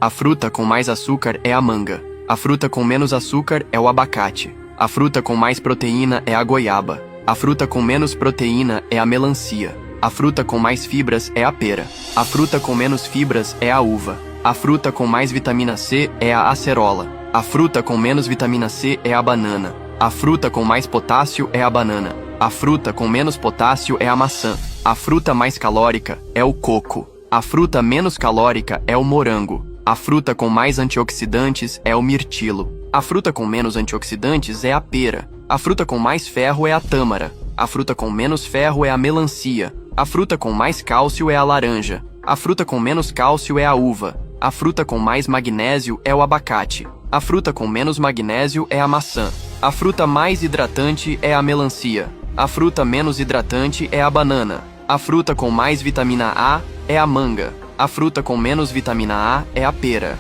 A fruta com mais açúcar é a manga. A fruta com menos açúcar é o abacate. A fruta com mais proteína é a goiaba. A fruta com menos proteína é a melancia. A fruta com mais fibras é a pera. A fruta com menos fibras é a uva. A fruta com mais vitamina C é a acerola. A fruta com menos vitamina C é a banana. A fruta com mais potássio é a banana. A fruta com menos potássio é a maçã. A fruta mais calórica é o coco. A fruta menos calórica é o morango. A fruta com mais antioxidantes é o mirtilo. A fruta com menos antioxidantes é a pera. A fruta com mais ferro é a tâmara. A fruta com menos ferro é a melancia. A fruta com mais cálcio é a laranja. A fruta com menos cálcio é a uva. A fruta com mais magnésio é o abacate. A fruta com menos magnésio é a maçã. A fruta mais hidratante é a melancia. A fruta menos hidratante é a banana. A fruta com mais vitamina A é a manga. A fruta com menos vitamina A é a pera.